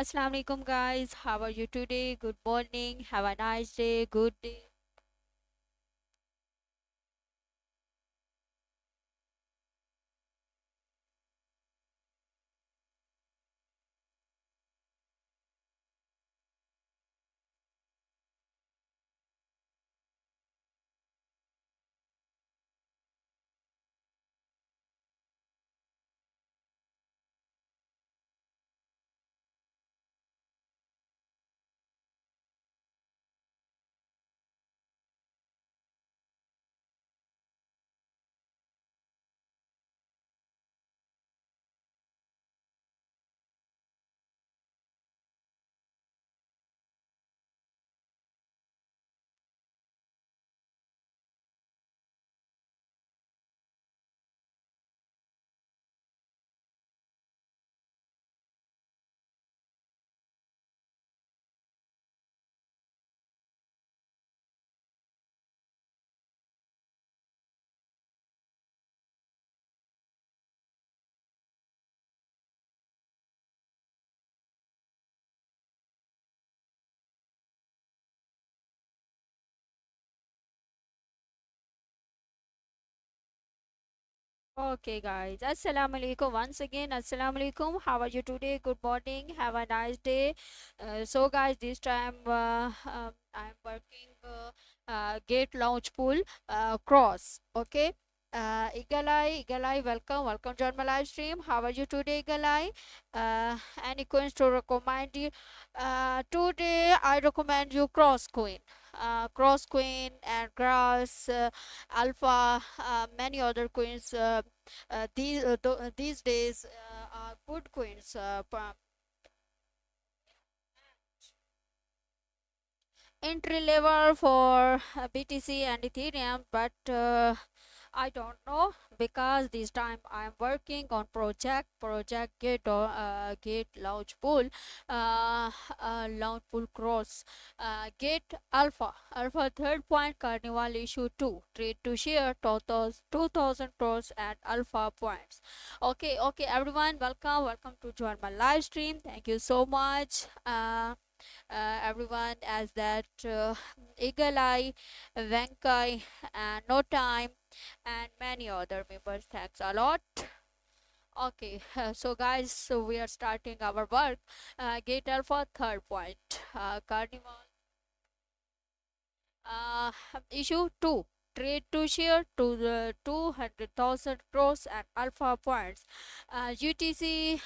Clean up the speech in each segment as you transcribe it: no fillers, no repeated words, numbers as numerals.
Assalamu alaikum guys. How are you today? Good morning. Have a nice day. Good day. Okay guys. Assalamu alaikum once again. Assalamu alaikum. How are you today? Good morning. Have a nice day. So guys, this time I'm working gate launch pool cross. Okay. Eagle Eye, welcome to my live stream. How are you today, Eagle Eye? Any coins to recommend you? Today I recommend you cross queen and grass, alpha, many other queens. These days are good queens. Entry level for BTC and Ethereum, but I don't know because this time I'm working on project gate launch pool, launch pool cross, gate alpha third point carnival issue 2 trade to share totals 2000 crores and alpha points. Okay, everyone, welcome to join my live stream. Thank you so much. Everyone as that Eagle Eye, Venkai, and No Time, and many other members. Thanks a lot. Okay, so guys, so we are starting our work. Gate Alpha, third point. Carnival uh, issue 2. Trade to share to the 200,000 crores and alpha points. UTC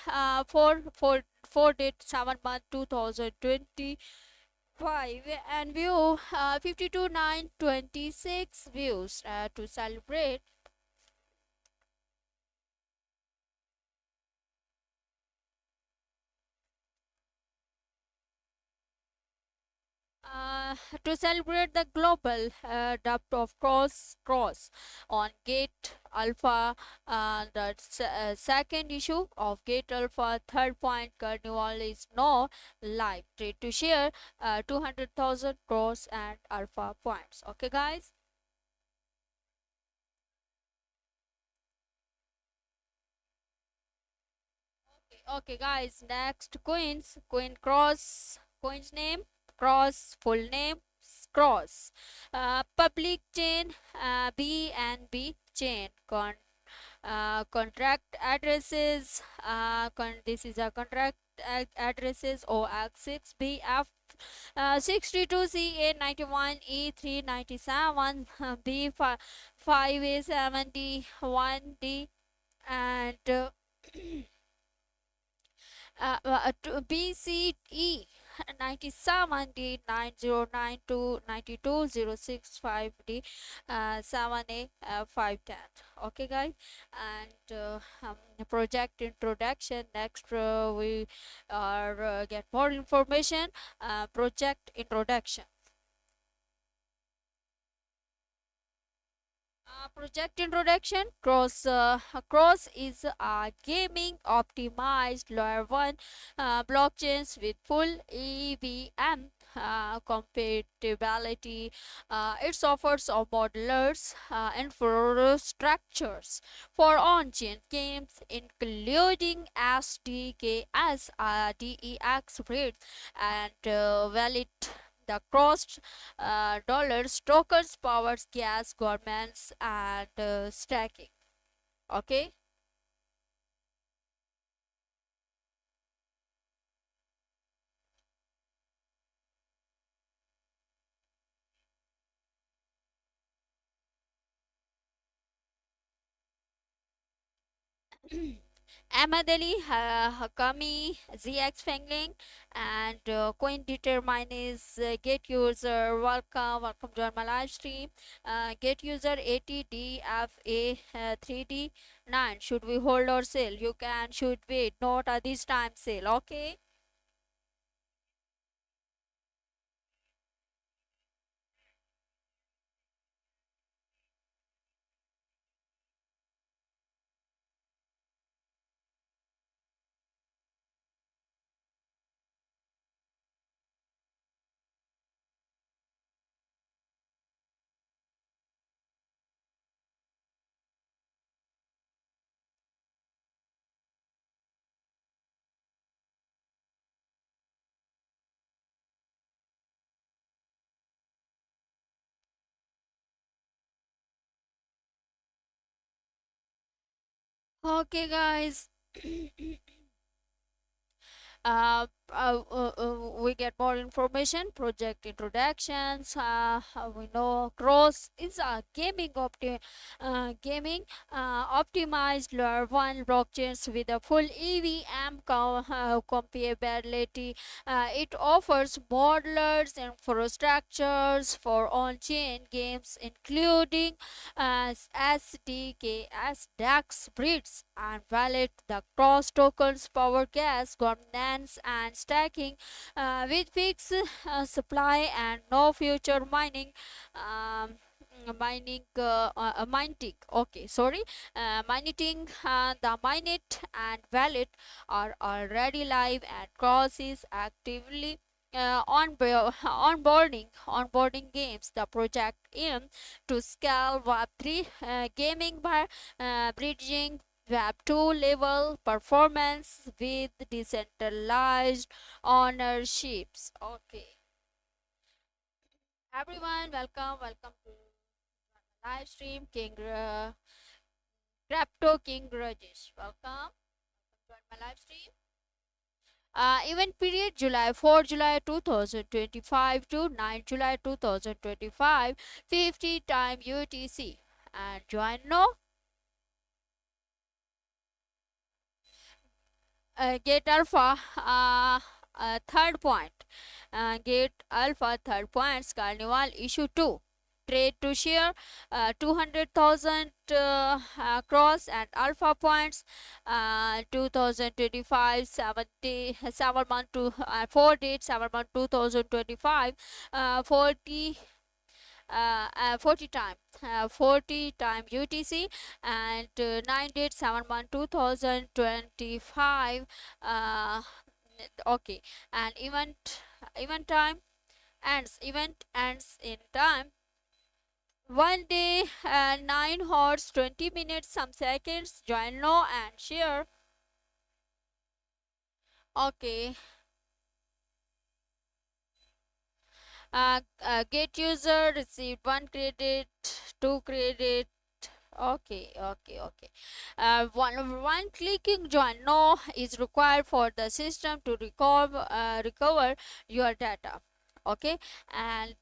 4 date 7 month 2020 5 and view 52,926 views to celebrate. uh, to celebrate the global depth of cross on Gate Alpha, the second issue of Gate Alpha third point carnival is now live. Trade to share 200,000 cross and alpha points. Okay, guys. Okay, guys, next queen cross, queen's name, cross, full name, cross. Public chain, B&B chain, contract addresses, this is a contract addresses OX6BF 62CA 91E397 B5A71D and BCE 97D 909292 065D 7A 510. Okay, guys, and project introduction. Next, we are get more information. Project introduction. Project introduction. Cross is a gaming optimized layer 1 blockchains with full EVM compatibility. It offers modelers infrastructures for on-chain games, including SDKs, DEX rates, and valid the cross dollars tokens powers gas governments and stacking. Okay. Amadeli, Hakami, ZX Fengling, and Coin Determine is Get User. Welcome to my live stream. Get User 80DFA 3D9. Should we hold or sell? You can should wait, not at this time sale. Okay. Okay, guys. We get more information, project introductions. We know Cross is a gaming optimized layer 1 blockchains with a full EVM compatibility. It offers modelers infrastructures for on-chain games, including SDK, as DAX breeds and valid the cross tokens, power gas, governance, and stacking with fixed supply and no future mining. Mining okay, sorry, mining the Minet and Wallet are already live and Cross is actively onboarding games. The project aims to scale Web3 gaming by bridging Web2 level performance with decentralized ownerships. Okay, everyone, welcome to live stream. Crypto King Rajesh, welcome. Join my live stream. Event period July 2025 to 9 July 2025, 50 time UTC. And join now. Get alpha third point. Get alpha third points carnival issue 2, trade to share 200,000 cross and alpha points 2025 70 7 month to 4 date 7 month 2025 40 40 time 40 time UTC and 9 date 7 month 2025. uh, okay, and event ends in time 1 day 9 hours 20 minutes some seconds. Join now and share. Okay. Get user received 1 credit, 2 credit. Okay. One clicking join no is required for the system to recover your data. Okay, and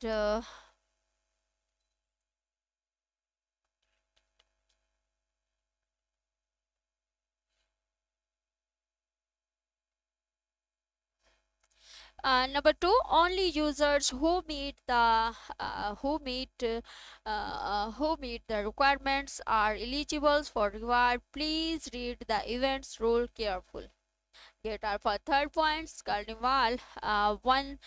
number two, only users who meet the requirements are eligible for reward. Please read the events rule careful. Get alpha third points. Carnival 1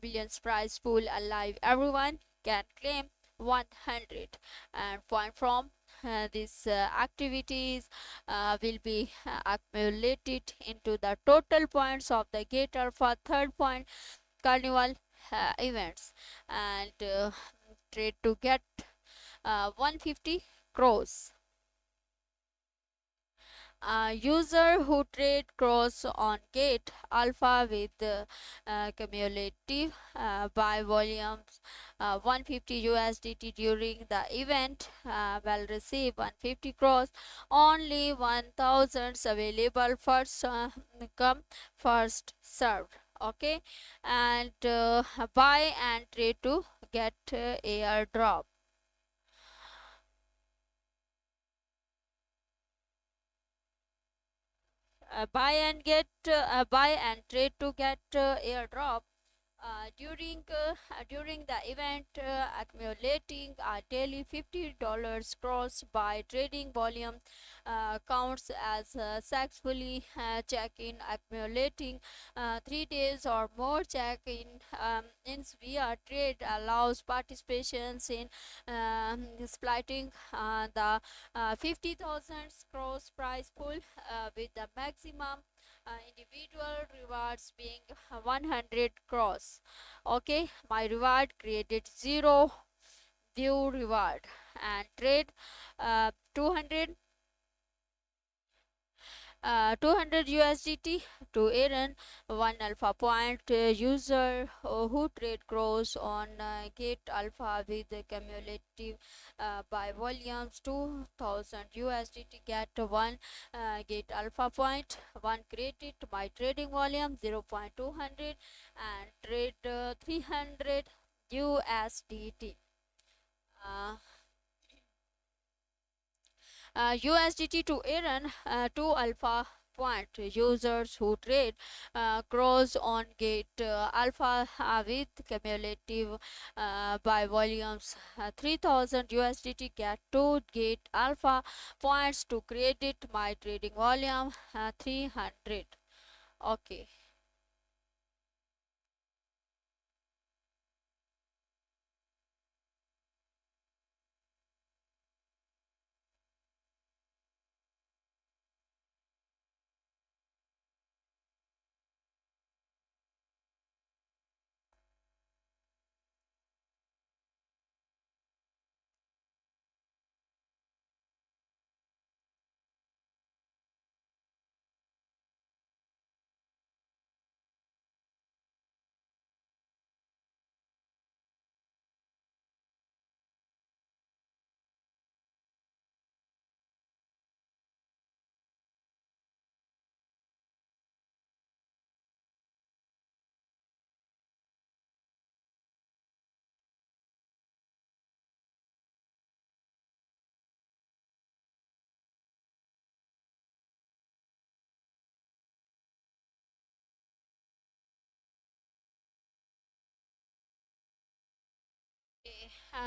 billions prize pool alive. Everyone can claim 100 and point from these activities will be accumulated into the total points of the Gate Alpha third point Carnival events and trade to get 150 crores. User who trade cross on gate alpha with cumulative buy volumes 150 USDT during the event will receive 150 cross. Only 1000 available, first come first served. Okay, and buy and trade to get airdrop. Buy and trade to get airdrop during the event, accumulating a daily $50 cross by trading volume counts as successfully check-in. Accumulating 3 days or more check-in ins via trade allows participations in splitting the 50,000 cross prize pool with the maximum individual rewards being 100 cross. Okay, my reward created 0 view reward and trade 200 200 USDT to earn 1 alpha point. User who trade cross on Gate Alpha with the cumulative by volumes 2000 USDT get 1 Gate Alpha point, 1 credit by trading volume 0.200 and trade 300 USDT. Uh, USDT to earn 2 alpha point. Users who trade cross on gate alpha with cumulative by volumes 3000 USDT get 2 gate alpha points to credit my trading volume 300. Okay.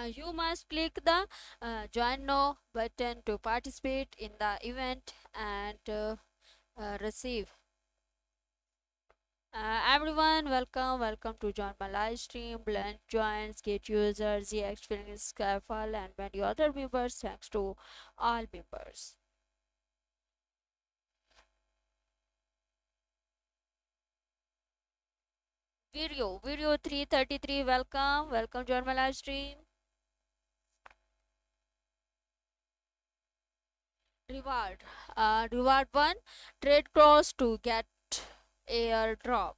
You must click the join now button to participate in the event and receive. Everyone, welcome to join my live stream. Blend joins, get users, the experience careful, and many other members. Thanks to all members. Video 333. Welcome, join my live stream. Reward, reward one, trade cross to get airdrop.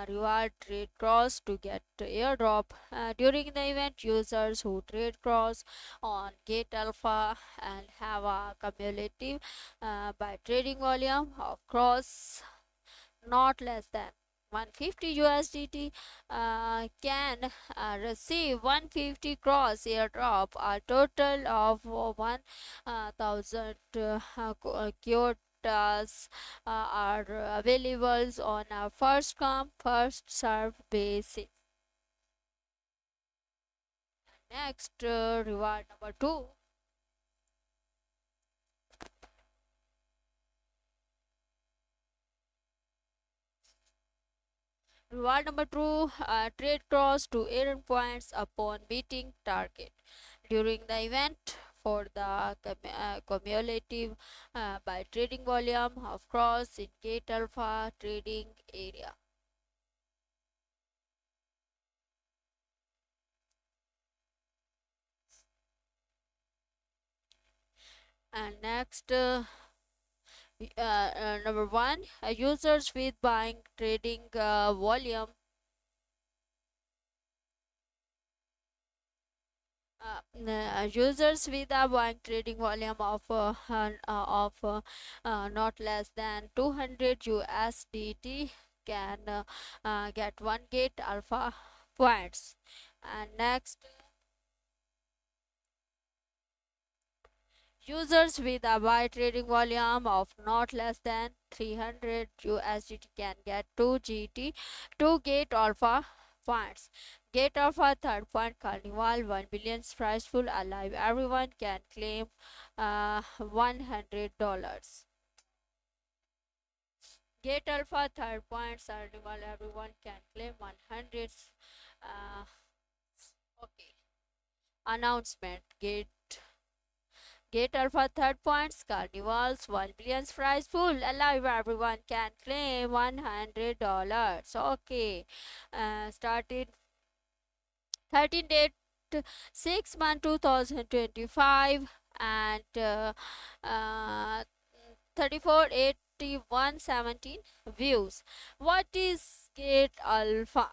Reward trade cross to get airdrop during the event. Users who trade cross on gate alpha and have a cumulative by trading volume of cross not less than 150 USDT can receive 150 cross airdrop, a total of 1000 quotas are available on a first come first serve basis. Next, reward number 2. Reward number 2, trade cross to earn points upon beating target during the event. For the cumulative by trading volume of cross in gate alpha trading area. And next, number one, users with buying trading volume. Users with a buying trading volume of not less than 200 USDT can get one gate alpha points. And next, users with a buy trading volume of not less than 300 USDT can get 2 gate alpha points. Gate alpha third point carnival 1 billion prize pool alive. Everyone can claim $100. Gate alpha third point carnival everyone can claim 100. Uh, okay. Announcement. Gate Alpha third points, Carnival's 1 billion prize pool. Alive, everyone can claim $100. Okay. Started 13 date 6 month 2025 and uh, 348117 views. What is Gate Alpha?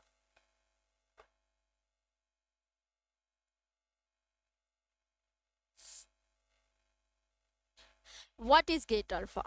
What is Gate Alpha?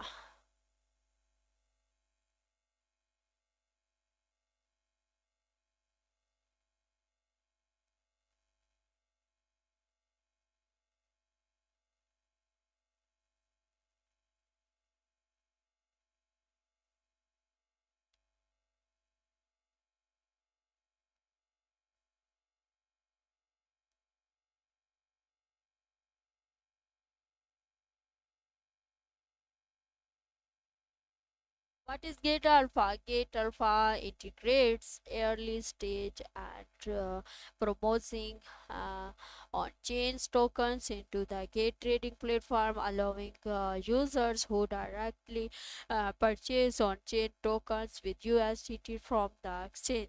What is Gate Alpha? Gate Alpha integrates early stage and promoting uh, on chain tokens into the Gate trading platform, allowing users who directly purchase on chain tokens with USDT from the exchange.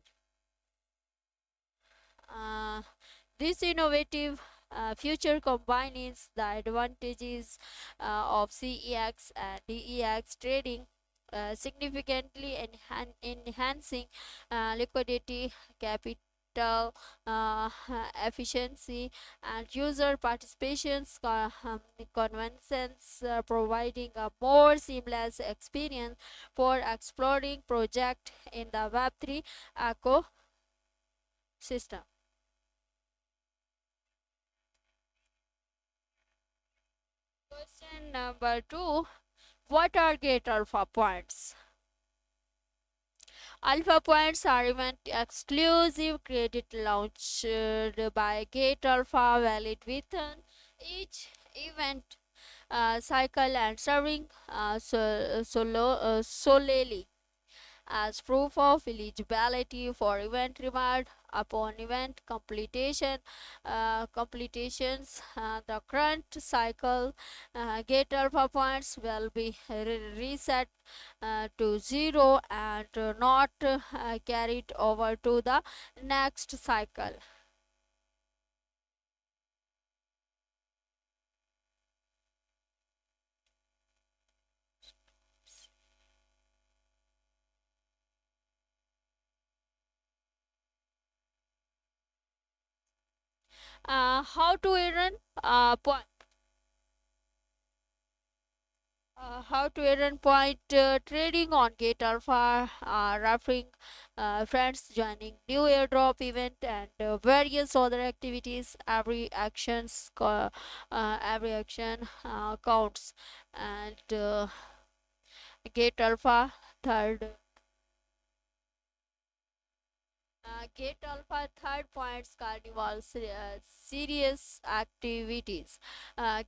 Uh, this innovative future combines the advantages of CEX and DEX trading, significantly enhancing liquidity, capital efficiency, and user participations conventions, providing a more seamless experience for exploring project in the Web3 ecosystem. Question number two. What are gate alpha points? Alpha points are event exclusive credit launched by Gate Alpha, valid within each event cycle and serving solely as proof of eligibility for event reward upon event completions. The current cycle gate alpha points will be reset to zero and not carried over to the next cycle. How to earn point how to earn point trading on Gate Alpha, referring friends, joining new airdrop event, and various other activities. Every action counts. And Gate Alpha third Gate Alpha third points carnival serious activities.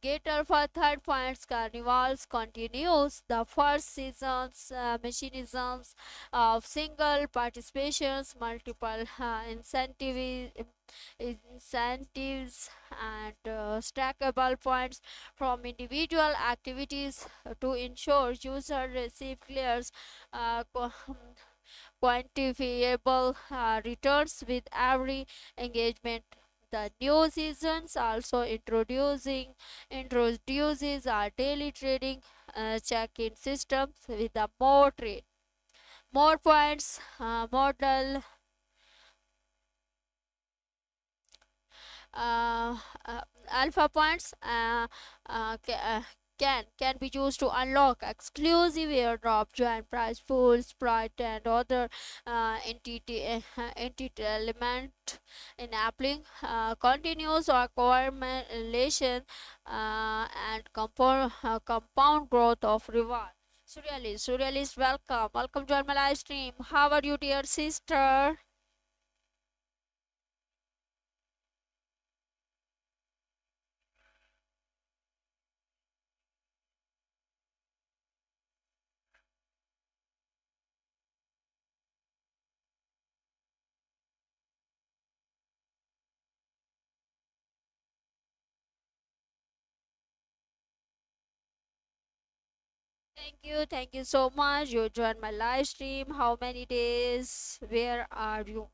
Gate Alpha third points carnivals continues the first season's mechanisms of single participations, multiple incentives and stackable points from individual activities to ensure user receive clears quantifiable returns with every engagement. The new seasons also introduces our daily trading check-in systems with the more trade, more points, model uh, uh, alpha points can be used to unlock exclusive airdrop, join prize pools, sprite, and other entity element enabling continuous accumulation and compound growth of reward. Surrealist, welcome to my live stream. How are you, dear sister? Thank you so much. You joined my live stream. How many days? Where are you?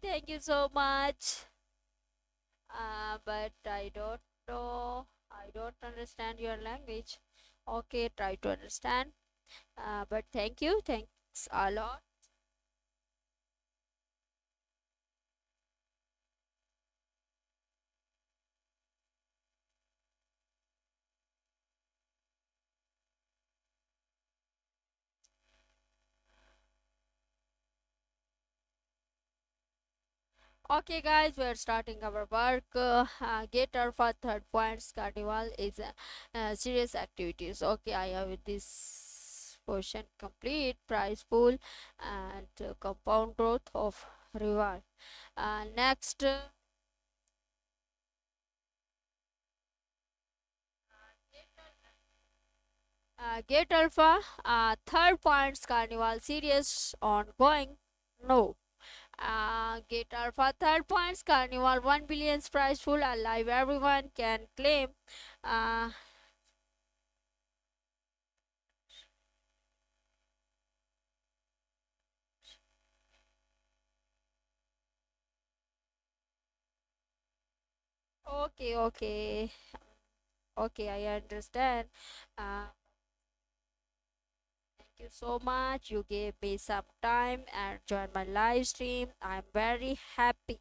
Thank you so much. But I don't know. I don't understand your language. Okay, try to understand. But thank you. Thanks a lot. Okay, guys, we're starting our work. Get Alpha third points carnival is serious activities. Okay, I have this portion complete prize pool and compound growth of reward. Next, Get Alpha third points carnival series ongoing. No. Get Alpha third points carnival 1 billion prize pool alive. Everyone can claim. Uh, okay. Okay, I understand. Uh, thank you so much. You gave me some time and joined my live stream. I'm very happy.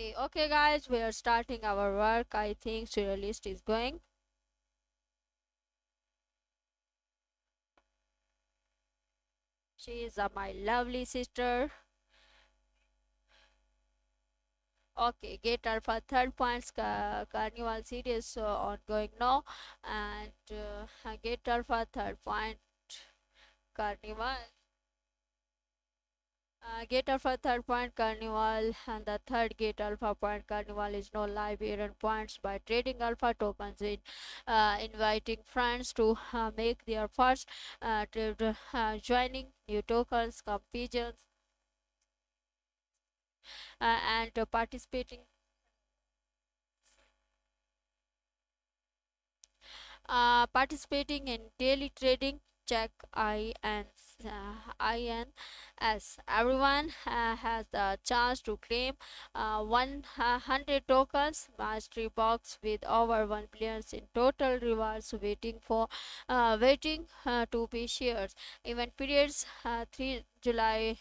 Okay, guys, we are starting our work. I think serialist is going. She is my lovely sister. Okay, Gate Alpha third points Carnival series ongoing now, and Gate Alpha third point Carnival. Gate Alpha third point Carnival, and the third Gate Alpha point Carnival is no live event points by trading Alpha tokens in inviting friends to make their first trade, joining new tokens, competitions, and participating in daily trading. Check INS. Everyone has the chance to claim 100 tokens mastery box with over 1 billion in total rewards waiting to be shared. Event periods 3 July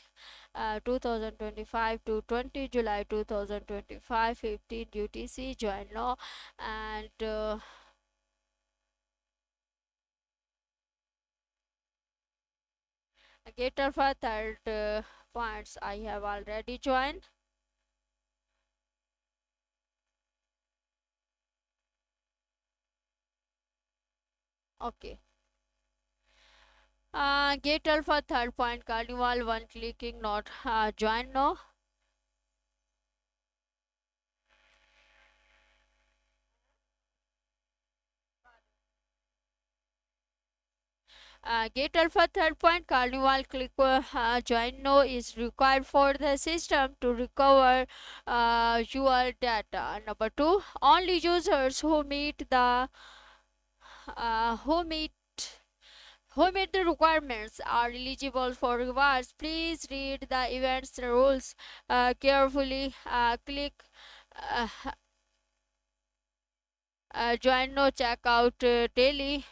2025 to 20 July 2025, 15 UTC. Join law and Gate Alpha third points I have already joined. Okay. Gate Alpha third point Carnival one clicking not join no. Gate Alpha third point Carnival click join no is required for the system to recover your data. Number two, only users who meet the requirements are eligible for rewards. Please read the events rules carefully. Click uh, join no checkout daily.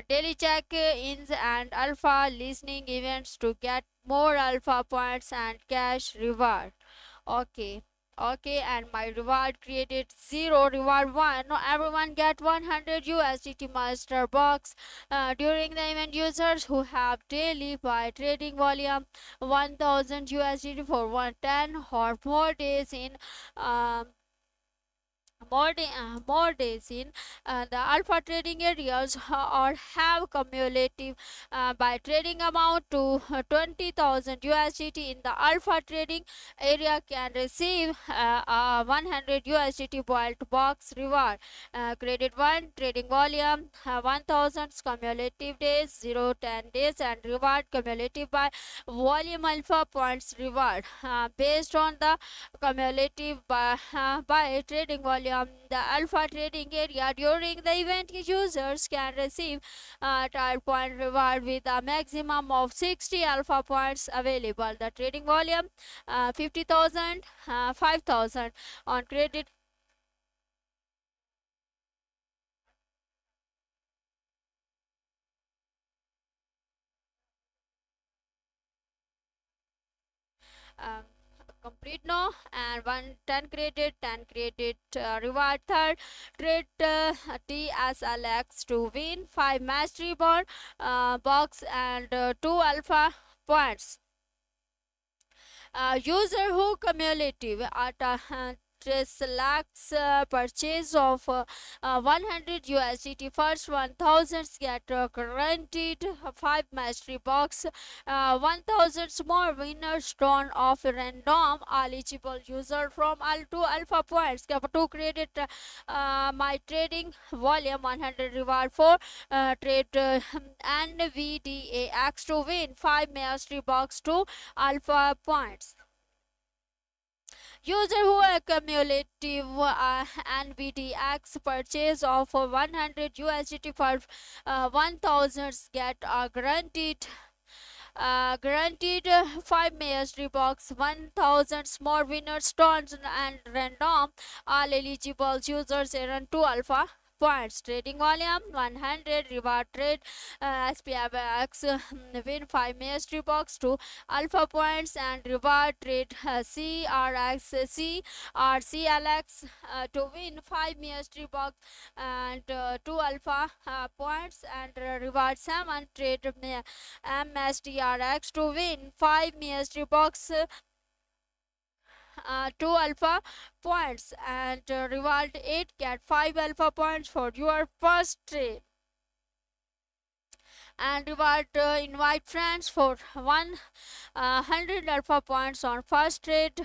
Daily check-ins and alpha listening events to get more alpha points and cash reward. Okay. Okay, and my reward created zero reward one. Now everyone get 100 USDT master box during the event. Users who have daily buy trading volume 1000 USDT for 110 or more days in um, more days in the alpha trading areas or have cumulative by trading amount to 20,000 USDT in the alpha trading area can receive a 100 USDT boiled box reward. Credit 1 trading volume 1000 cumulative days 0 10 days and reward cumulative by volume alpha points reward based on the cumulative by trading volume. The alpha trading area during the event users can receive trial point reward with a maximum of 60 alpha points available. The trading volume 50,000, 5,000 on credit. Um, complete no and 10 credit reward third trade TSLX to win 5 mastery bond box and 2 alpha points. User who cumulative at selects purchase of 100 USDT first 1000 get guaranteed 5 mastery box 1000 more winners drawn off random eligible user from all 2 alpha points to credit my trading volume 100 reward for trade NVDAX to win 5 mastery box 2 alpha points. User who cumulative NVDX purchase of 100 USDT for 1000 get guaranteed 5 mastery box 1000 small winners turns and random all eligible users earn 2 alpha points. Trading volume 100. Reward trade SPX win 5 mystery box to alpha points, and reward trade CRCLX to win 5 mystery box and 2 alpha points, and reward 7 trade MSTRX to win 5 mystery box 2 alpha points, and reward 8 get 5 alpha points for your first trade. And reward invite friends for 100 alpha points on first trade.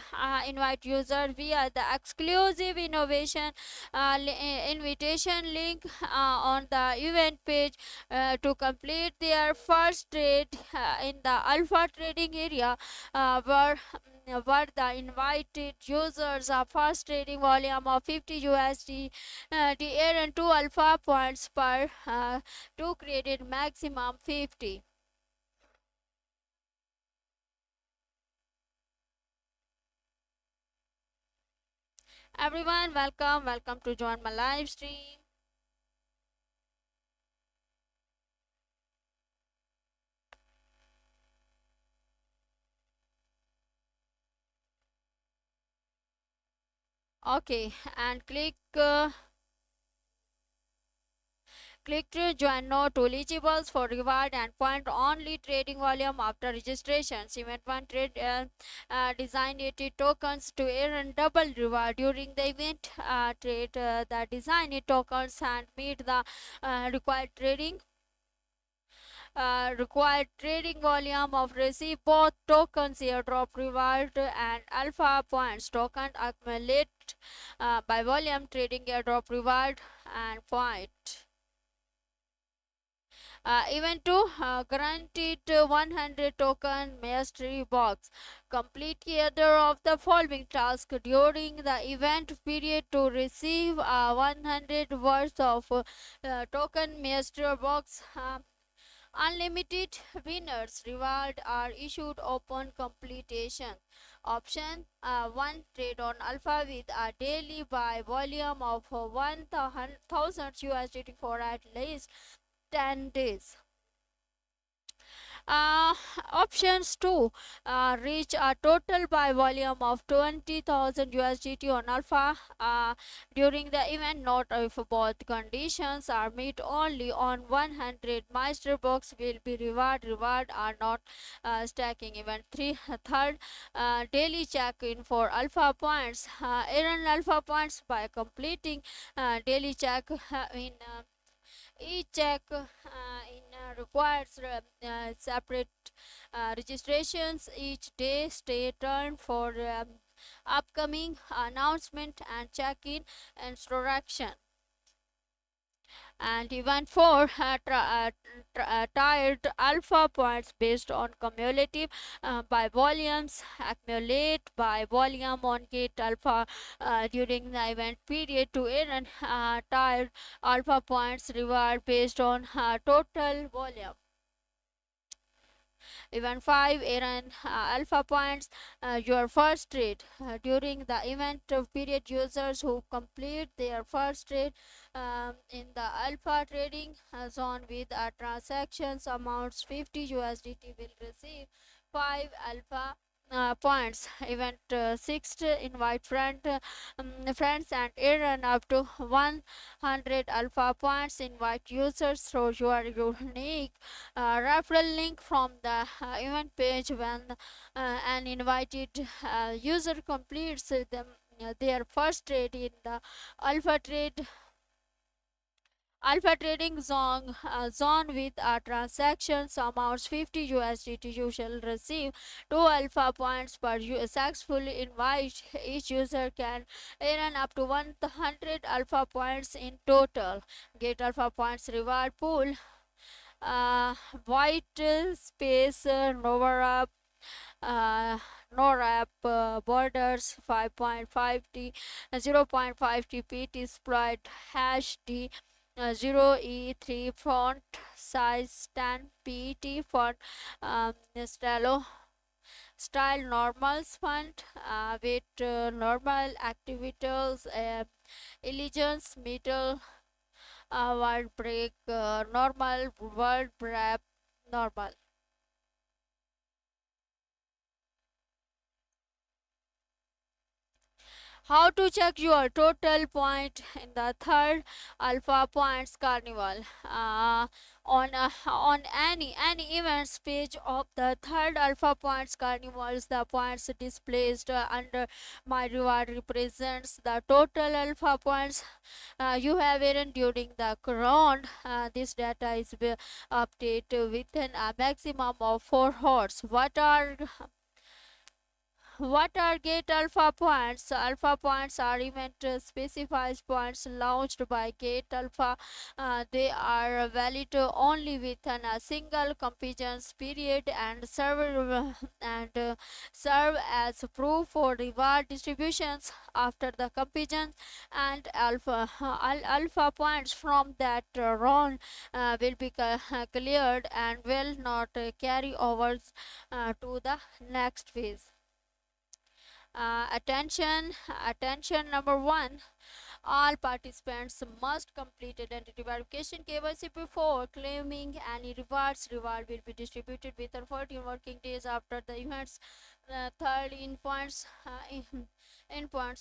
Invite user via the exclusive invitation link on the event page to complete their first trade in the alpha trading area, where the invited users are first trading volume of 50 USD. They earn 2 alpha points per 2 created maximum 50. Everyone, welcome to join my live stream. Okay, and click to join. Not eligible for reward and point only trading volume after registration. Event 1 trade design 80 tokens to earn double reward during the event. Trade the design tokens and meet the required trading volume of receive both tokens airdrop reward and alpha points. Token accumulate by volume trading airdrop reward and point. Even to guaranteed 100 token mastery box. Complete either of the following tasks during the event period to receive 100 worth of token mastery box. Unlimited winners reward are issued upon completion. Option 1 trade on alpha with a daily buy volume of 1000 USDT for at least 10 days. Uh, Options 2 reach a total buy volume of 20,000 USDT on alpha during the event, not if both conditions are met. Only on 100 master box will be reward are not stacking. Event 3 third daily check in for alpha points. Earn alpha points by completing daily check in each check requires separate registrations each day. Stay tuned for upcoming announcement and check-in instruction. And even for tied alpha points based on cumulative by volumes accumulate by volume on gate alpha during the event period to earn tied alpha points reward based on total volume. Event 5 earn alpha points your first trade during the event period. Users who complete their first trade in the alpha trading zone with a transactions amounts 50 USDT will receive 5 alpha points. Event 6 invite friends and earn up to 100 alpha points. Invite users through your unique referral link from the event page. When an invited user completes their first trade in the alpha trade alpha trading zone with a transactions amounts 50 USDT, you shall receive 2 alpha points per successful invite. Each user can earn up to 100 alpha points in total. Get alpha points reward pool. White space Nova uh, NORAP borders 5.5T 0.5T PT spread hash D 0E3 font size 10 PET font style normals font with normal activities elegance middle World break normal, world prep normal. How to check your total point in the third Alpha Points Carnival? On any events page of the third Alpha Points Carnivals, the points displayed under my reward represents the total Alpha Points you have earned during the round. This data is updated within a maximum of 4 hours. What are Gate Alpha Points? Alpha Points are event specified points launched by Gate Alpha. They are valid only within a single competition period and serve as proof for reward distributions after the competition. And alpha points from that round will be cleared and will not carry over to the next phase. Attention number one, all participants must complete identity verification KYC before claiming any rewards. Reward will be distributed within 14 working days after the events. Third, in points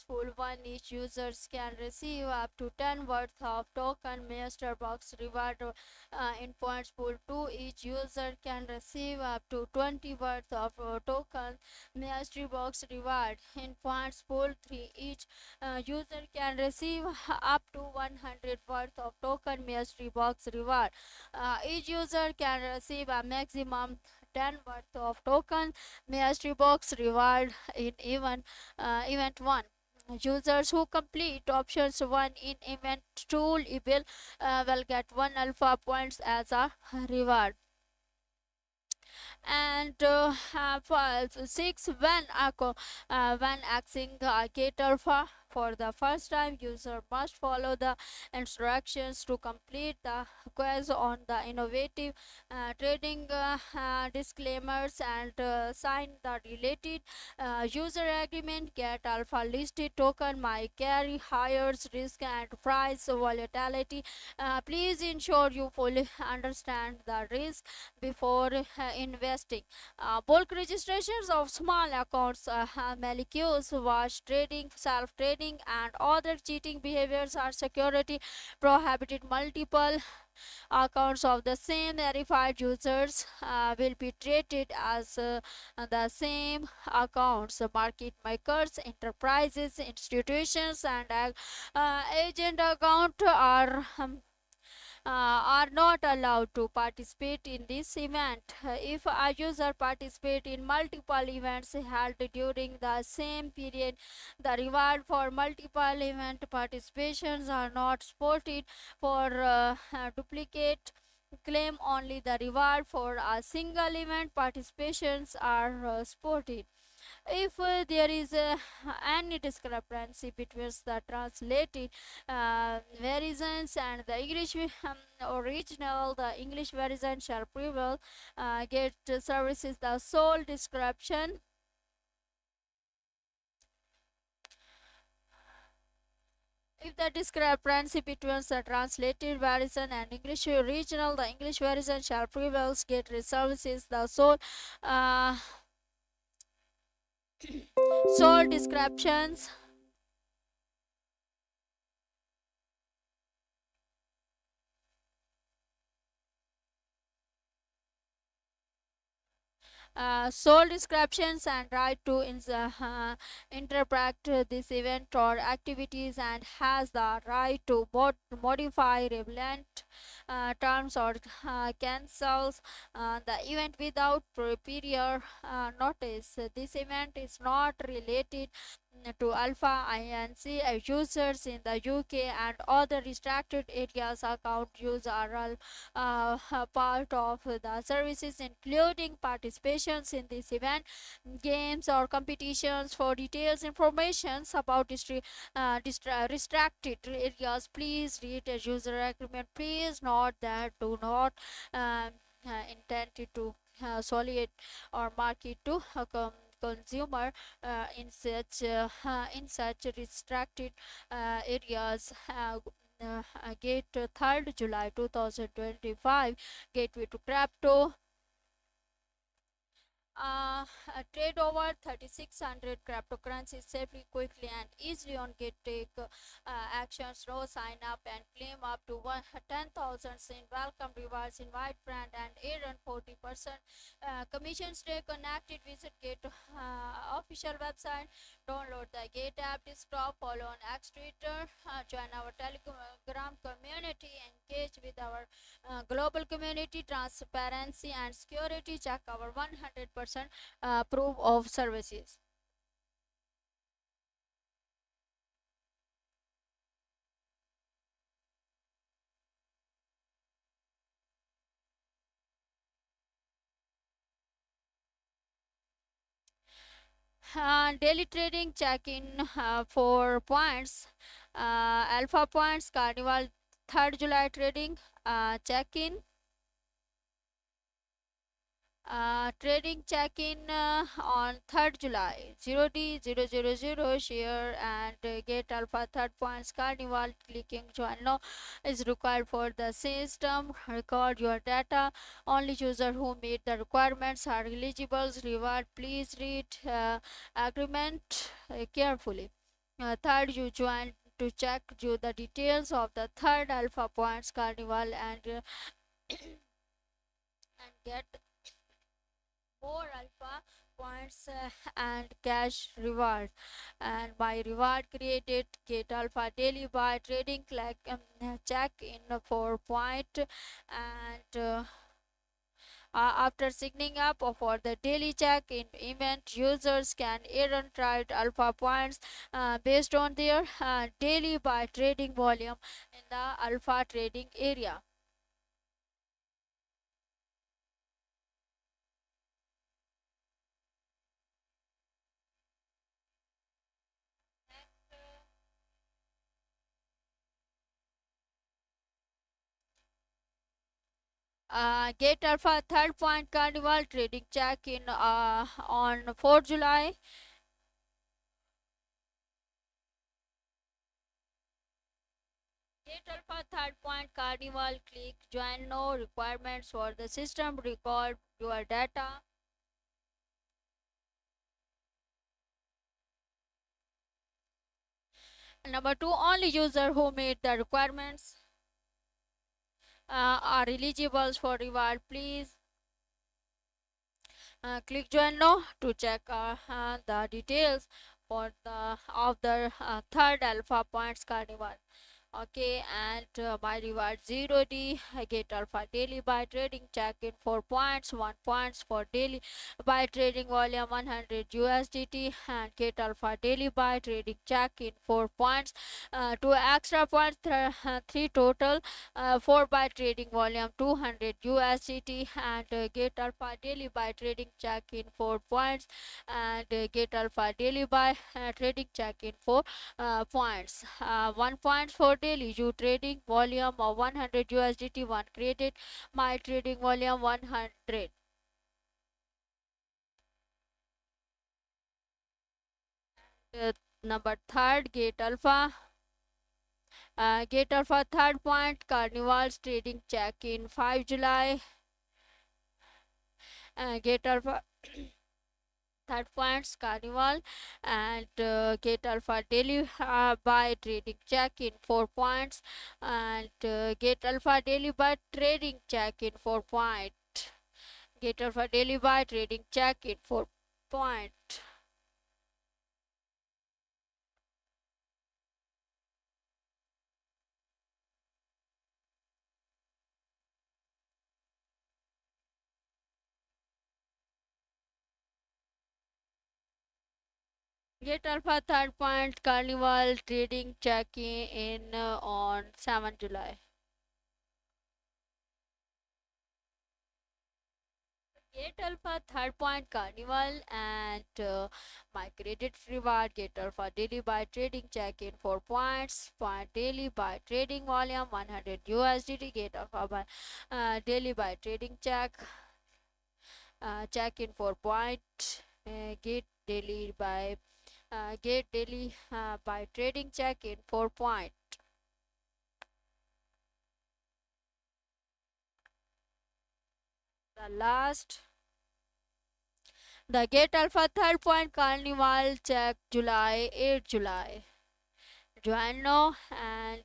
pool 1, each users can receive up to 10 worth of token master box reward. In points pool 2, each user can receive up to 20 worth of token mastery box reward. In points pool 3, each user can receive up to 100 worth of token mastery box reward. Each user can receive a maximum 10 worth of token mastery box reward in event 1. Users who complete options 1 in event 2 will get 1 alpha points as a reward. And 6, when accessing Gate Alpha for the first time, user must follow the instructions to complete the quiz on the innovative trading disclaimers and sign the related user agreement. Get Alpha listed token might carry higher risk and price volatility. Please ensure you fully understand the risk before investing. Bulk registrations of small accounts, malicious wash trading, self trading, and other cheating behaviors are security prohibited. Multiple accounts of the same verified users will be treated as the same accounts. Market makers, enterprises, institutions, and agent account are not allowed to participate in this event. If a user participates in multiple events held during the same period, the reward for multiple event participations are not supported. For duplicate claim, only the reward for a single event participations are supported. If there is any discrepancy between the translated versions and the English original, the English version shall prevail. Get services the sole description. If the discrepancy between the translated version and English original, the English version shall prevail. Get services the uh, sole descriptions. Sole descriptions and right to interpret this event or activities, and has the right to modify relevant terms or cancels the event without prior notice. This event is not related to Alpha Inc. Users in the UK and other restricted areas account use are all part of the services, including participations in this event, games or competitions. For details informations about restricted areas, please read a user agreement. Please note that do not intended to solidate or market to consumer in such restricted areas. Gate 3rd July 2025. Gateway to crypto. Trade over 3600 cryptocurrencies safely, quickly, and easily on Gate. Take actions, no sign up and claim up to 10,000 in welcome rewards, invite friend, and earn 40% commission. Stay connected. Visit Gate official website. Download the Gate app desktop. Follow on X Twitter. Join our Telegram community. Engage with our global community. Transparency and security. Check our 100% proof of services. Daily trading check-in for points. Alpha points carnival 3rd July trading check-in. Trading check-in on 3rd July 0D000 share and get alpha third points carnival. Clicking join now is required for the system. Record your data. Only user who meet the requirements are eligible. Reward, please read agreement carefully. Third, you join to check you the details of the third alpha points carnival and get more alpha points and cash reward. And my reward created get alpha daily by trading like check in for point and after signing up for the daily check in event, users can earn tried alpha points based on their daily by trading volume in the alpha trading area. Get Alpha third point carnival trading check in on 4th July. Get Alpha third point carnival click join no requirements for the system record your data. Number two, only user who meet the requirements are eligible for reward. Please click join now to check the details for the of the third alpha points carnival. Okay, and my reward 0D. I get alpha daily by trading check in 4 points, 1 points for daily by trading volume 100 USDT, and get alpha daily by trading check in 4 points, 2 extra points, 3 total, 4 by trading volume 200 USDT, and get alpha daily by trading check in 4 points, and get alpha daily by trading check in 4 points. 1 point for daily you trading volume of 100 USDT 1 created my trading volume 100. Number third Gate Alpha third point Carnival's trading check in 5 July. Gate Alpha third points carnival and get alpha daily by trading check in 4 points and get alpha daily by trading check in 4 point. Get alpha daily by trading check in 4 point. Get alpha third point carnival trading check in on 7 July. Get Alpha third point carnival and my credit reward Get Alpha daily by trading check in 4 points point daily by trading volume 100 USDT Get Alpha by daily by trading check in 4 point get daily by get daily by trading check in 4 point. The last, the Gate Alpha Third Point Carnival check July 8 July. Join now and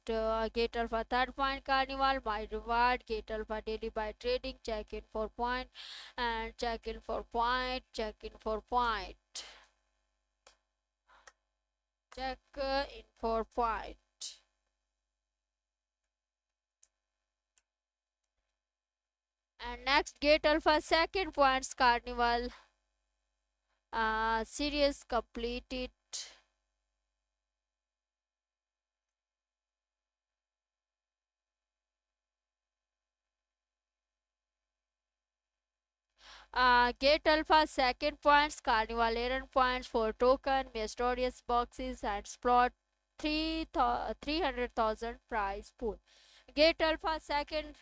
Gate Alpha Third Point Carnival my reward Gate Alpha daily by trading check in for point and check in for point check in for point check in for point. And next Gate Alpha second points Carnival series completed. Gate Alpha second points, Carnival Aaron points for token, mysterious boxes, and Splot 300,000 prize pool. Gate Alpha second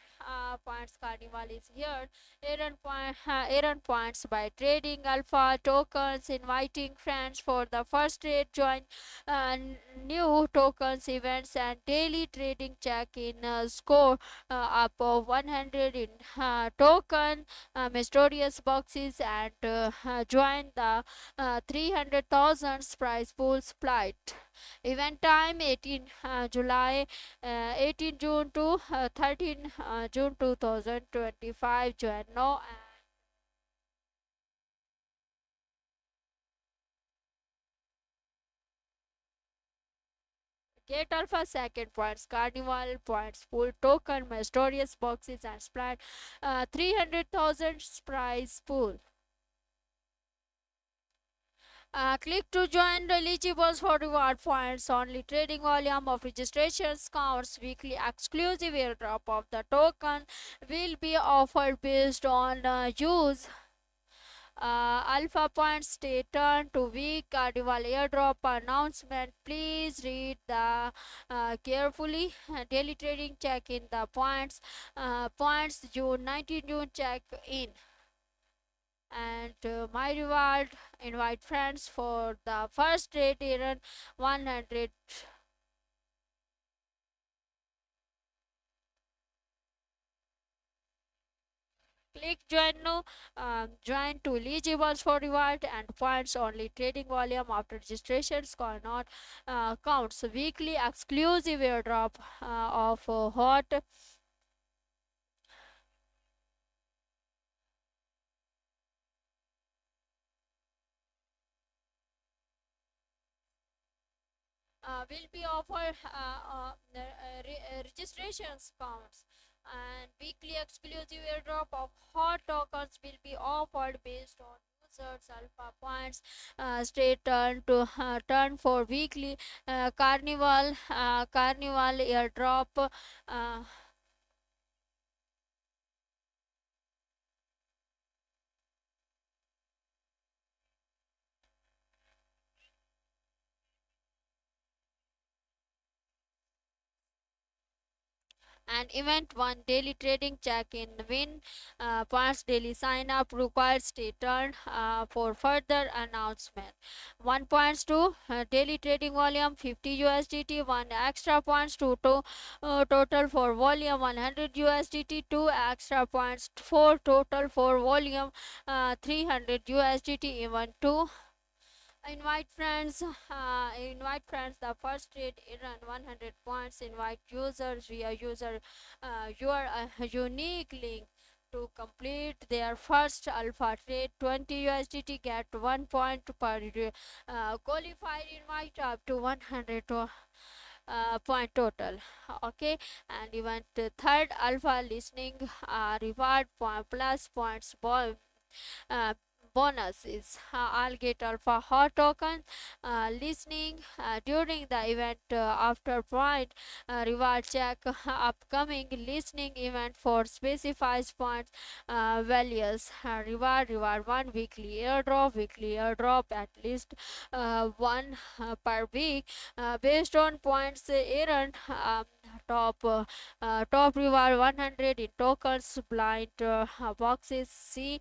points Carnival is here. Aaron points by trading Alpha tokens, inviting friends for the first trade, join uh, new tokens events and daily trading check in score up of 100 in token mysterious boxes and join the 300,000 prize pool split. Event time 18 July 18 June to 13 June 2025. Join now. Gate Alpha second points, Carnival points, full token, mysterious boxes and splat 300,000 prize pool. Click to join the eligibles for reward points. Only trading volume of registrations counts. Weekly exclusive airdrop of the token will be offered based on use. Alpha points stay turned to week carnival airdrop announcement. Please read the carefully. Daily trading check in the points. Points June 19 June check in. And my reward, invite friends for the first rate earn 100. Click join now. Join to eligibles for reward and points only. Trading volume after registrations cannot counts. Weekly exclusive airdrop of hot will be offered registrations counts and weekly exclusive airdrop of hot tokens will be offered based on users alpha points stay turn for weekly carnival airdrop and event 1 daily trading check in win points daily sign up required stay turned for further announcement 1 points to daily trading volume 50 USDT 1 extra points to total for volume 100 USDT 2 extra points for total for volume 300 USDT event 2 invite friends. The first trade earn 100 points. Invite users via user your unique link to complete their first alpha trade. 20 USDT get 1 point per qualified invite up to 100 point total. Okay, and even the third alpha listening reward point plus points uh, bonus is I'll get alpha hot token listening during the event after point reward check upcoming listening event for specifies points values reward 1 weekly airdrop at least one per week based on points earned top reward 100 in tokens blind boxes. See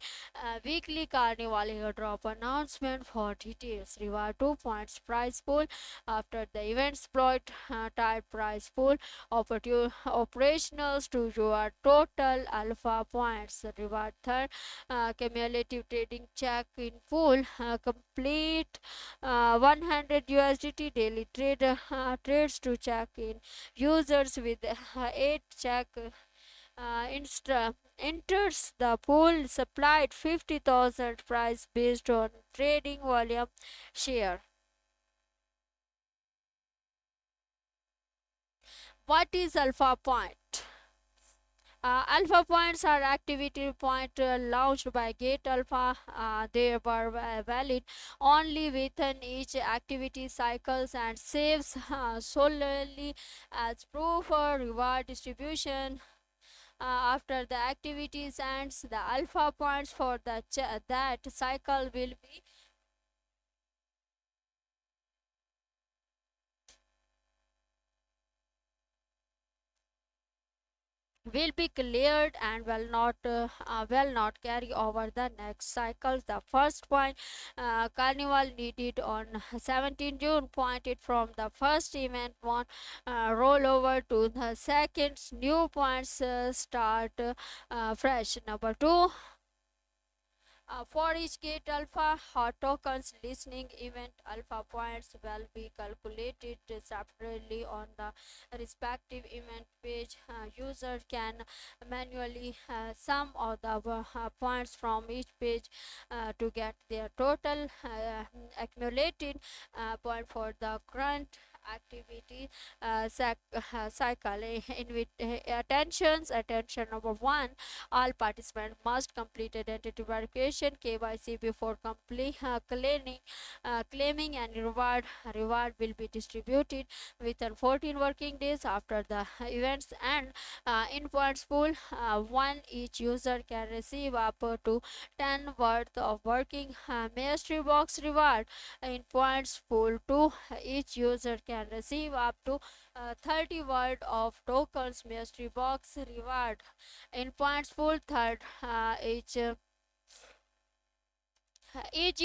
weekly carnival airdrop announcement for details. Reward 2 points prize pool after the event's plot type prize pool operationals to your total alpha points. Reward third cumulative trading check in pool complete 100 USDT daily trades to check in users with 8 check enters the pool supplied 50,000 price based on trading volume share. What is alpha point? Alpha points are activity point launched by Gate Alpha. They were valid only within each activity cycles and saves solely as proof or reward distribution. After the activities ends, the alpha points for that cycle will be cleared and will not carry over the next cycle. The first point carnival needed on 17 June pointed from the first event one roll over to the second new points start fresh. Number two, for each gate alpha hot tokens listening event alpha points will be calculated separately on the respective event page. User can manually sum of the points from each page to get their total accumulated point for the current activity cycle. Attention number one, all participants must complete identity verification KYC before claiming and reward will be distributed within 14 working days after the events and in points pool one each user can receive up to 10 worth of working mystery box reward. In points pool 2 each user can receive up to 30 worth of tokens mystery box reward. In points pool third each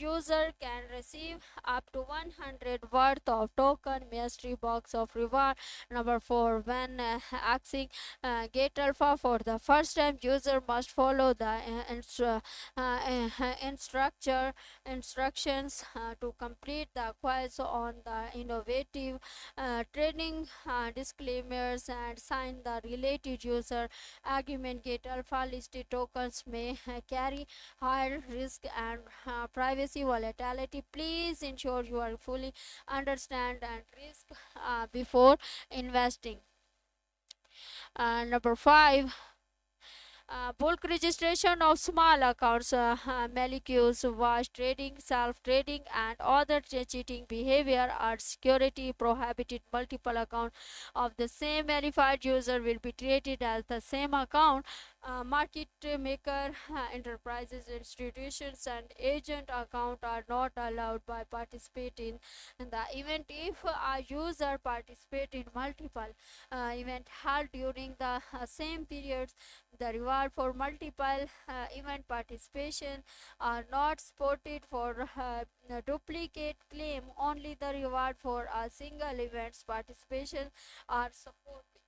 user can receive up to 100 worth of token mystery box of reward. Number 4, when accessing Gate Alpha for the first time, user must follow the instructions to complete the quiz on the innovative training disclaimers and sign the related user agreement. Gate Alpha listed tokens may carry higher risk and privacy volatility. Please ensure you are fully understand and risk before investing. Number 5, bulk registration of small accounts, molecules, wash trading, self trading, and other cheating behavior are security prohibited. Multiple accounts of the same verified user will be treated as the same account. Market maker, enterprises, institutions, and agent account are not allowed by participating in the event. If a user participate in multiple event held during the same periods, the reward for multiple event participation are not supported for duplicate claim. Only the reward for a single event's participation are supported.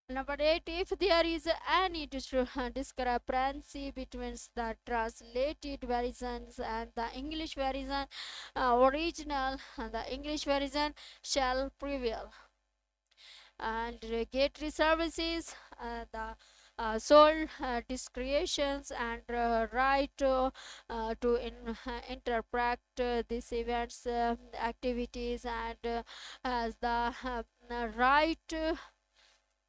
Number 8, if there is any discrepancy between the translated versions and the English version, original, the English version shall prevail. And regulatory services, the sole discretions and right interpret these events activities and has the right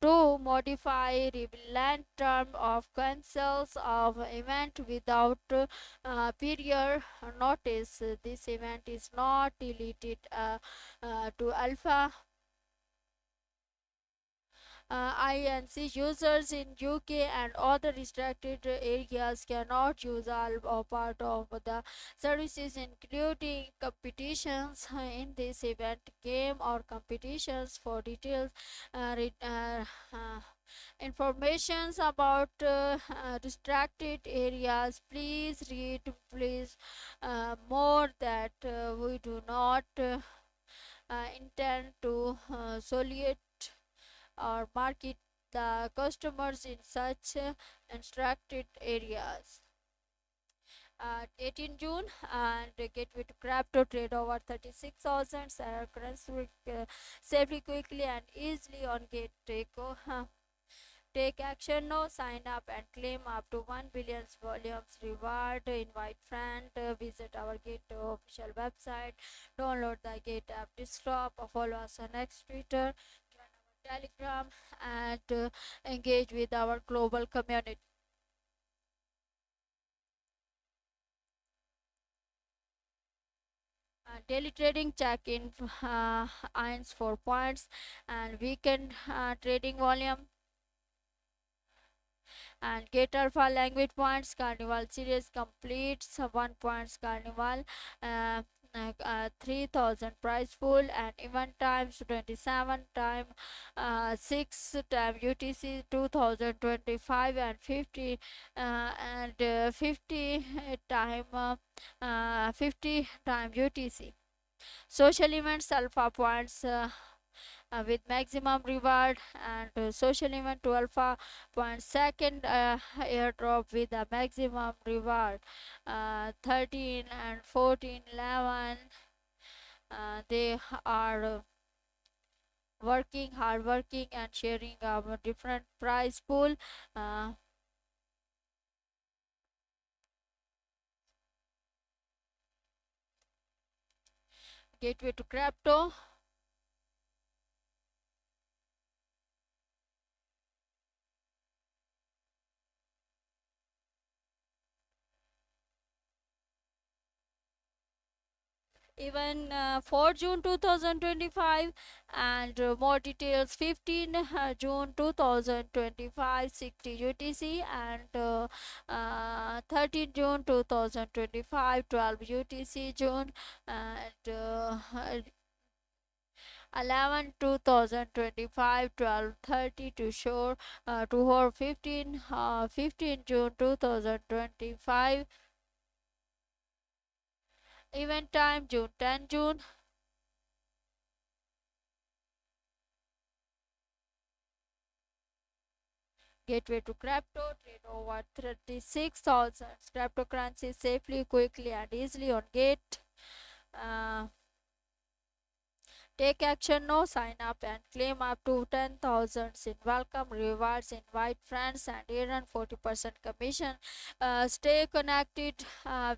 to modify relevant term of cancels of event without prior notice. This event is not deleted to alpha INC users in UK and other restricted areas cannot use all or part of the services, including competitions in this event, game or competitions. For details, uh, informations about distracted areas, please read, please more that we do not intend to solely or market the customers in such instructed areas. 18 June and Gateway to Crypto trade over 36,000 currency safely, quickly, and easily on Gateway. Take action now. Sign up and claim up to 1 billion volumes reward. Invite friend. Visit our Gate official website. Download the Gate app desktop. Follow us on X Twitter. Join our Telegram and engage with our global community. Daily trading check-in earns 4 points and weekend trading volume and Get Alpha language points. Carnival series completes 1 points. Carnival uh, 3000 prize pool and event times 27 time 6 time UTC 2025 and 50 and 50 time UTC. Social events alpha points with maximum reward and social event to alpha point second airdrop with a maximum reward 13 and 14 11 they are working hard working and sharing a different prize pool. uh, Gateway to Crypto. Even 4 June 2025 and more details 15 June 2025 60 UTC and 13 June 2025 12 UTC June and 11 2025 12:30 to shore to her 15 June 2025 event time June 10 June. Gateway to Crypto trade over 36,000 cryptocurrencies safely, quickly, and easily on Gate. Uh, Take action now. Sign up and claim up to 10,000 in welcome rewards. Invite friends and earn 40% commission. Stay connected.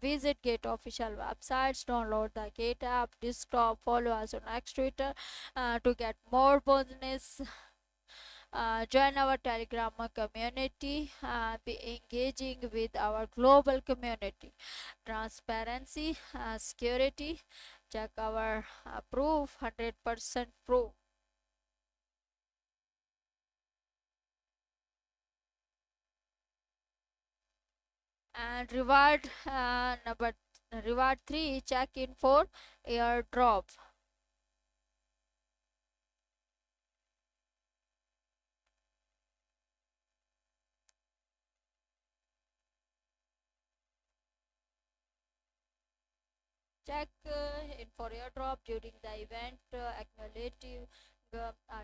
Visit Gate official websites. Download the Gate app desktop. Follow us on X Twitter to get more bonus. Join our Telegram community, be engaging with our global community. Transparency, security, check our proof, 100% proof. And reward 3, check in for airdrop. Check in for airdrop during the event. Accumulative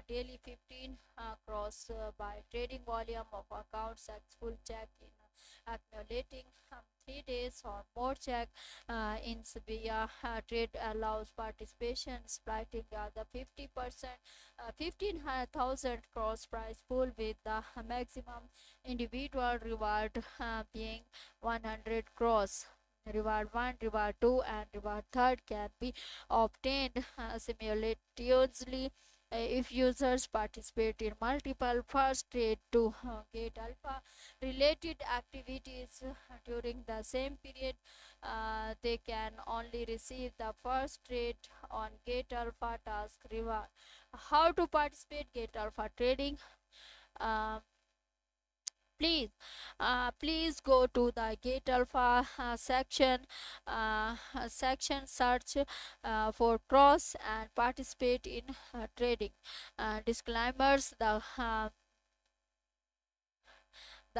daily 15 cross by trading volume of accounts. Full check in accumulating 3 days or more. Check in via trade allows participation, splitting the 50%, 15,000 cross price pool with the maximum individual reward being 100 cross. Reward 1, Reward 2, and Reward 3 can be obtained simultaneously if users participate in multiple first trade to get alpha related activities during the same period. They can only receive the first trade on Get Alpha task reward. How to participate Get Alpha trading? Um, please go to the Gate Alpha section, search for cross and participate in trading. Disclaimers: the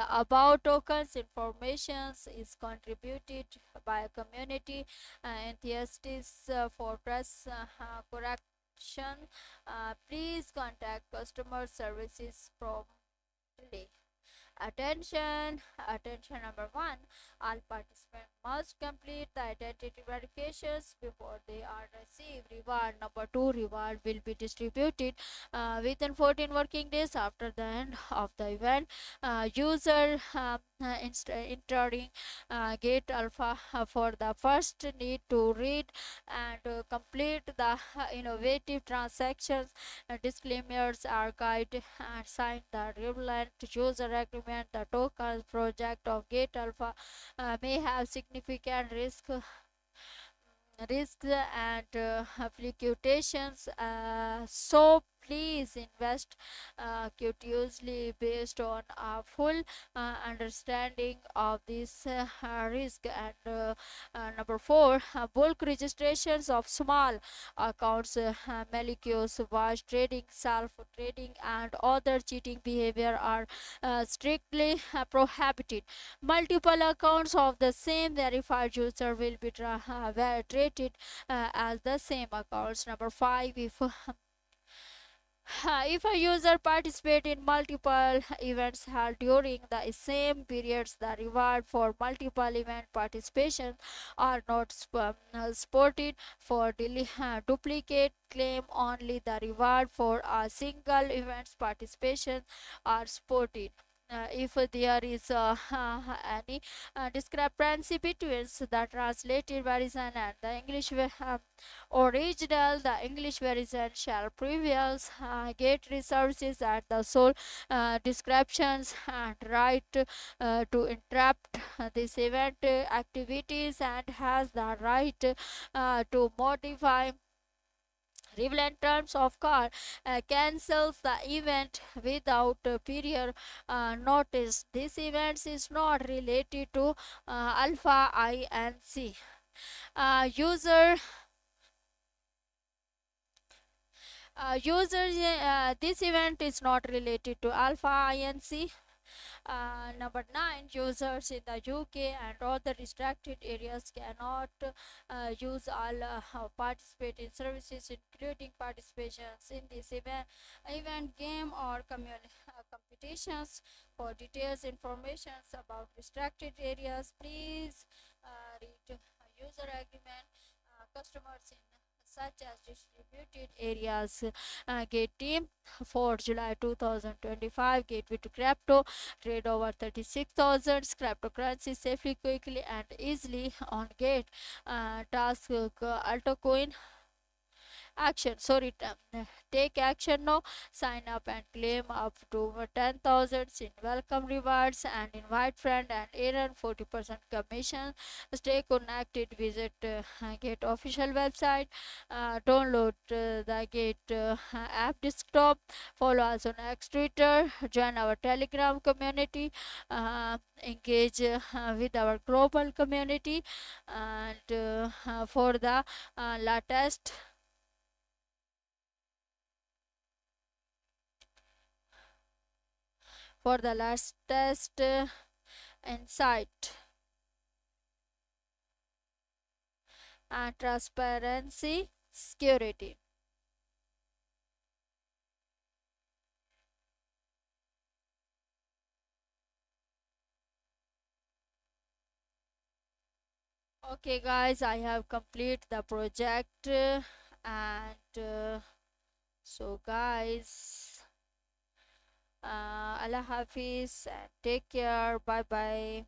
above tokens information is contributed by a community enthusiasts for press correction. Please contact customer services promptly. Attention, attention number one. All participants must complete the identity verifications before they are received reward. Number two, reward will be distributed within 14 working days after the end of the event. User entering Gate Alpha for the first need to read and complete the innovative transactions. Disclaimers are guide and sign the relevant user agreement. The token project of Gate Alpha may have significant risks and fluctuations. So please invest curiously based on a full understanding of this risk. And number four, bulk registrations of small accounts, malicious wash trading, self trading, and other cheating behavior are strictly prohibited. Multiple accounts of the same verified user will be treated as the same accounts. Number five, if a user participates in multiple events held during the same periods, the reward for multiple event participation are not supported. For duplicate claim, only the reward for a single event's participation are supported. If there is any discrepancy between the translated version and the English original, the English version shall prevail. Get resources at the sole descriptions and right to interrupt this event activities and has the right to modify relevant terms of car, cancels the event without prior notice. This event is not related to Alpha Inc. User Users, this event is not related to Alpha Inc. Number nine, users in the UK and other restricted areas cannot use all participate in services, including participations in this event game or competitions. For details information about restricted areas, please read user agreement. Customers in such as distributed areas get team for July 2025 gateway to crypto trade over 36,000 cryptocurrency safely, quickly, and easily on Gate. Task altcoin action. Sorry, take action now. Sign up and claim up to 10,000 in welcome rewards and invite friend and earn 40% commission. Stay connected. Visit Gate official website. Download the Gate app desktop. Follow us on X Twitter. Join our Telegram community. Engage with our global community. And for the latest latest insight and transparency security. Okay guys, I have complete the project and so guys, Allah Hafiz and take care. Bye bye.